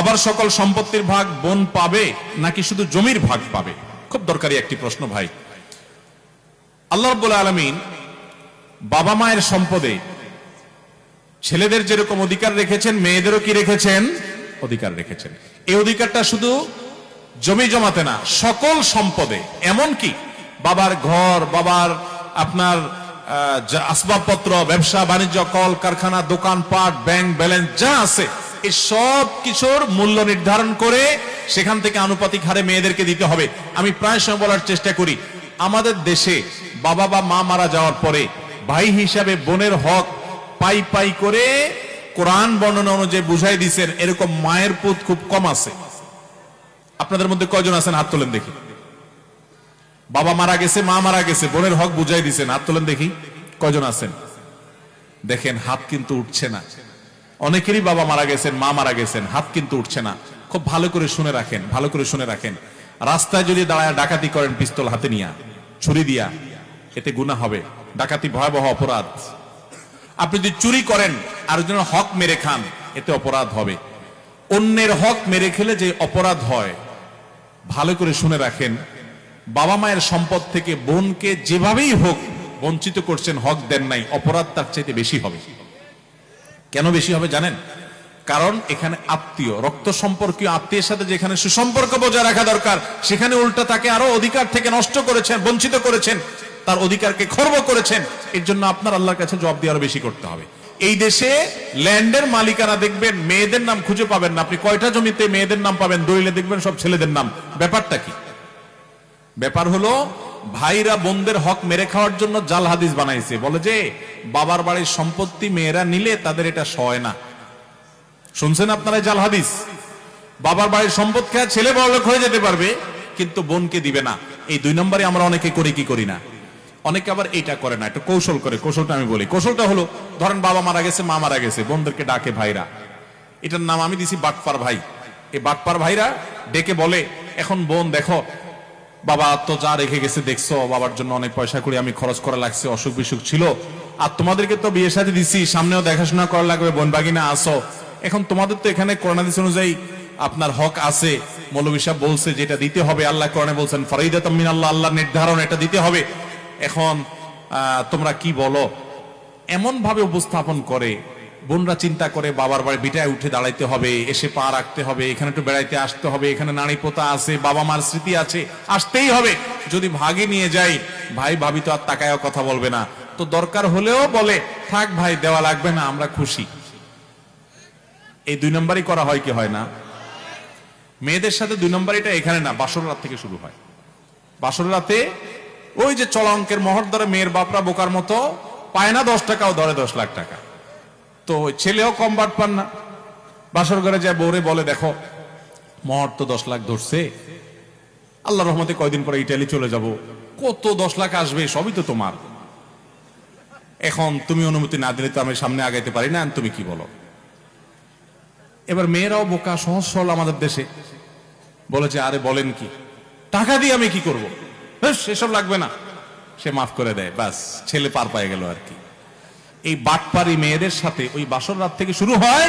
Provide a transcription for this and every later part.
বাবার সকল সম্পত্তির ভাগ বোন পাবে নাকি শুধু জমির ভাগ পাবে? খুব দরকারি একটি প্রশ্ন ভাই। আল্লাহ রাব্বুল আলামিন বাবা মায়ের সম্পদে ছেলেদের যেরকম অধিকার রেখেছেন, মেয়েদেরও কি রেখেছেন? অধিকার রেখেছেন। এই অধিকারটা শুধু জমি জমাতে না, সকল সম্পদে। এমন কি বাবার ঘর, বাবার আপনার আসবাবপত্র, ব্যবসা বাণিজ্য, কল কারখানা, দোকানপাট, ব্যাংক ব্যালেন্স যা আছে, এই সব কিছুর মূল্য নির্ধারণ করে সেখান থেকে আনুপাতিক হারে মেয়েদেরকে দিতে হবে। আমি প্রায় সময় বলার চেষ্টা করি, আমাদের দেশে বাবা বা মা মারা যাওয়ার পরে ভাই হিসাবে বোনের হক পাই পাই করে কোরআন বর্ণনা অনুযায়ী বুঝাই দিচ্ছেন, এরকম মায়ের পুত খুব কম আছে। আপনাদের মধ্যে কয়জন আছেন হাত তোলেন দেখি? বাবা মারা গেছে, মা মারা গেছে, বোনের হক বুঝাই দিচ্ছেন, হাত তোলেন দেখি কয়জন আছেন? দেখেন হাত কিন্তু উঠছে না। অনেকেরই বাবা মারা গেছেন, মা মারা গেছেন, হাত কিন্তু উঠছে না। খুব ভালো করে শুনে রাখেন, ভালো করে শুনে রাখেন। রাস্তায় যদি দাঁড়ায় ডাকাতি করেন পিস্তল হাতে নিয়া, ছুরি দিয়া, এতে গুনাহ হবে। ডাকাতি ভয়াবহ অপরাধ। আপনি যদি চুরি করেন আর একজনের হক মেরে খান, এতে অপরাধ হবে। অন্যের হক মেরে খেলে যে অপরাধ হয়, ভালো করে শুনে রাখেন। বাবা মায়ের সম্পদ থেকে বোনকে যেভাবেই হোক বঞ্চিত করছেন, হক দেন নাই, অপরাধ তার চাইতে বেশি হবে। কেন বেশি হবে জানেন? কারণ এখানে আত্মীয়, রক্ত সম্পর্কীয় আত্মীয়ের সাথে যেখানে সুসম্পর্ক বজায় রাখা দরকার, সেখানে উল্টা তাকে আরো অধিকার থেকে নষ্ট করেছেন, বঞ্চিত করেছেন, তার অধিকারকে খর্ব করেছেন। এর জন্য আপনার আল্লাহর কাছে জবাব দিয়ে আরো বেশি করতে হবে। এই দেশে ল্যান্ডের মালিকানা দেখবেন মেয়েদের নাম খুঁজে পাবেন না। আপনি কয়টা জমিতে মেয়েদের নাম পাবেন? দলিলে দেখবেন সব ছেলেদের নাম। ব্যাপারটা কি? ব্যাপার হলো ভাইরা বোনদের হক মেরে খাওয়ার জন্য জাল হাদিস বানাইছে। বলে যে বাবার বাড়ির সম্পত্তি মেয়েরা নিলে তাদের এটা সয় না। শুনছেন আপনারা জাল হাদিস? বাবার বাড়ির সম্পদ খেয়ে ছেলে বড়লোক হয়ে যেতে পারবে, কিন্তু বোনকে দিবে না। এই 2 নম্বরে আমরা অনেকে করি কি করি না? অনেকে আবার এইটা করে না, একটু কৌশল করে। কৌশলটা আমি বলি। কৌশলটা হলো, ধরেন বাবা মারা গেছে, মা মারা গেছে, বোনদেরকে ডাকে ভাইরা। এটার নাম আমি দিছি বাটপার ভাই। এই বাটপার ভাইরা ডেকে বলে, এখন বোন দেখো, বাবা তো যা রেখে গেছে দেখছো, বাবার জন্য অনেক পয়সা করে আমি খরচ করা লাগছে, অসুখ বিসুখ ছিল, আর তোমাদেরকে তো বিয়ের সাথে দিছি, সামনেও দেখাশোনা করা লাগবে, বোন বাগিনা আসো। এখন তোমাদের তো এখানে কোরআন হাদিস অনুযায়ী আপনার হক আছে। মৌলভী সাহেব বলছে যেটা দিতে হবে, আল্লাহ কোরআনে বলছেন ফরিদাতাম মিনাল্লাহ, আল্লাহর নির্ধারণ, এটা দিতে হবে। এখন তোমরা কি বলো? এমন ভাবে উপস্থাপন করে, বোনরা চিন্তা করে বাবার বাড়ি বিটায় উঠে দাঁড়াইতে হবে, এসে পা রাখতে হবে, এখানে একটু বেড়াইতে আসতে হবে, এখানে নাড়ি পোতা আছে, বাবা মার স্মৃতি আছে, আসতেই হবে। যদি ভাগে নিয়ে যাই, ভাই ভাবি তো আর তাকায়ও কথা বলবে না, তো দরকার হলেও বলে থাক ভাই, দেওয়া লাগবে না, আমরা খুশি। এই 2 নম্বরই করা হয় কি হয় না? মেয়েদের সাথে 2 নম্বরটা এখানে না, বাসর রাত থেকে শুরু হয়। বাসর রাতে ওই যে চলা অঙ্কের মোহর ধরে মেয়ের বাপরা বোকার মতো পায় না 10 টাকাও ধরে 10 লাখ টাকা। তো ছেলেও কম বাট পান না। বাসর ঘরে যায় বউরে বলে, দেখো মোহর তো 10 লাখ ধরছে, আল্লাহ রহমতে কয়দিন পরে ইটালি চলে যাব, কত 10 লাখ আসবে, সবই তো তোমার। এখন তুমি অনুমতি না দিলে তো আমি সামনে আগাইতে পারি না, তুমি কি বলো? এবার মেয়েরাও বোকা, সহজ সরল আমাদের দেশে, বলে যে আরে বলেন কি, টাকা দিয়ে আমি কি করবো, এসব লাগবে না। সে মাফ করে দেয়, বাস ছেলে পার পায়ে গেল আর কি। এই বাটপারি মেয়েদের সাথে ওই বাসর রাত থেকে শুরু হয়,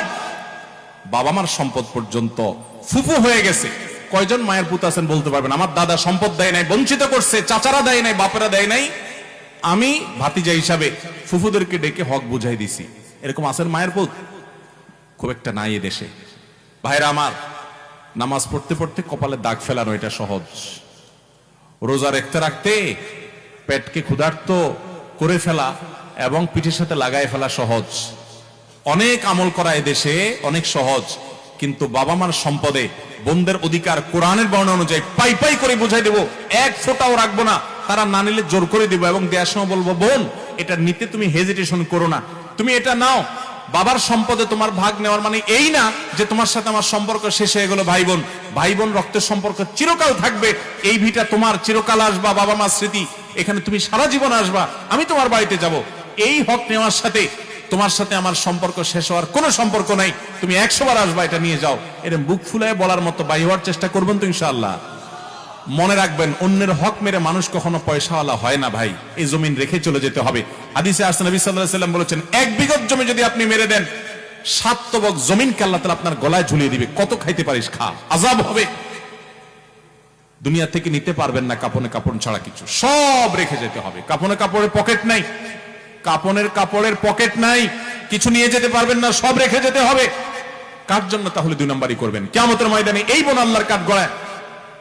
বাবা মার সম্পদ পর্যন্ত। ফুফু হয়ে গেছে, কয়জন মায়ের পুত আছেন বলতে পারবেন? আমার দাদা সম্পদ দেয় নাই, বঞ্চিত করছে, চাচারা দেয় নাই, বাপেরা দেয় নাই, আমি ভাতিজা হিসাবে ফুফুদেরকে ডেকে হক বুঝাই দিছি। এরকম আছেন মায়ের পুত? খুব একটা নাই এ দেশে। ভাইরা আমার, নামাজ পড়তে পড়তে কপালে দাগ ফেলানো এটা সহজ, রোজা রাখতে রাখতে পেটকে ক্ষুধার্ত করে ফেলা এবং পিঠের সাথে লাগায় ফেলা সহজ। অনেক আমল করা এ দেশে অনেক সহজ, কিন্তু বাবা মার সম্পদে বোনদের অধিকার কোরআনের বর্ণনা অনুযায়ী পাই পাই করে বুঝাই দেবো, এক ফোঁটাও রাখবো না। তারা না নিলে জোর করে দেবো এবং দেওয়ার সময় বলবো, বোন এটা নিতে তুমি হেজিটেশন করো না, তুমি এটা নাও। বাবার সম্পদে তোমার ভাগ নেওয়ার মানে এই না যে তোমার সাথে আমার সম্পর্ক শেষ হয়ে গেল। ভাই বোন, ভাই বোন রক্তের সম্পর্ক চিরকাল থাকবে। এই ভিটা তোমার, চিরকাল আসবা, বাবা মার স্মৃতি, এখানে তুমি সারা জীবন আসবা, আমি তোমার বাড়িতে যাব। এই হক নেওয়ার সাথে তোমার সাথে আমার সম্পর্ক শেষ হওয়ার কোনো সম্পর্ক নাই, তুমি 100 বার আসবা, এটা নিয়ে যাও। এরকম বুক ফুলায় বলার মতো বাই হওয়ার চেষ্টা করবেন তো ইনশাআল্লাহ। মনে রাখবেন, অন্যের হক মেরে মানুষ কখনো পয়সাওয়ালা হয় না ভাই। এই জমিন রেখে চলে যেতে হবে। হাদিসে আসছে নবী সাল্লাল্লাহু আলাইহি ওয়াসাল্লাম বলেছেন, 1 বিঘত জমি যদি আপনি মেরে দেন, 7 তবক জমিনকে আল্লাহ তাআলা আপনার গলায় ঝুলিয়ে দিবে, কত খাইতে পারিস খা, আযাব হবে। দুনিয়া থেকে নিতে পারবেন না কাপনে কাপড় ছাড়া কিছু, সব রেখে যেতে হবে। কাপনে কাপড়ের পকেট নাই, কাপনের কাপড়ের পকেট নাই, কিছু নিয়ে যেতে পারবেন না, সব রেখে যেতে হবে। কার জন্য তাহলে 2 নম্বরই করবেন? কিয়ামতের ময়দানে এই বোন আল্লাহর কাঠ গড়ায়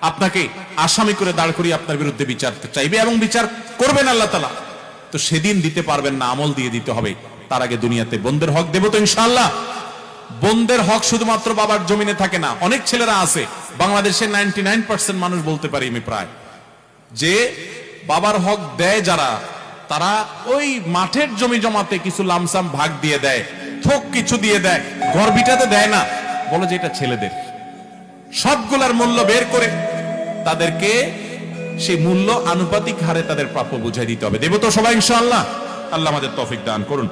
আপনাকে আসামি করে দাঁড় করিয়ে আপনার বিরুদ্ধে বিচার চাইবে এবং বিচার করবেন আল্লাহ তাআলা। তো সেদিন দিতে পারবেন না, আমল দিয়ে দিতে হবে। তার আগে দুনিয়াতে বোনদের হক দেব তো ইনশাআল্লাহ। বোনদের হক শুধুমাত্র বাবার জমিনে থাকে না। অনেক ছেলেরা আছে, বাংলাদেশের 99% মানুষ বলতে পারি আমি প্রায়, যে বাবার হক দেয় যারা, তারা ওই মাঠের জমি জমাতে কিছু লামসাম ভাগ দিয়ে দেয়, থোক কিছু দিয়ে দেয়, গর্বিটাতে দেয় না, বলে যে এটা ছেলেদের। সবগুলার মূল্য বের করে তাদেরকে সেই মূল্য আনুপাতিক হারে তাদের প্রাপ্য বুঝাই দিতে হবে। দেব তো সবাই ইনশাআল্লাহ। আল্লাহ আমাদের তৌফিক দান করুন।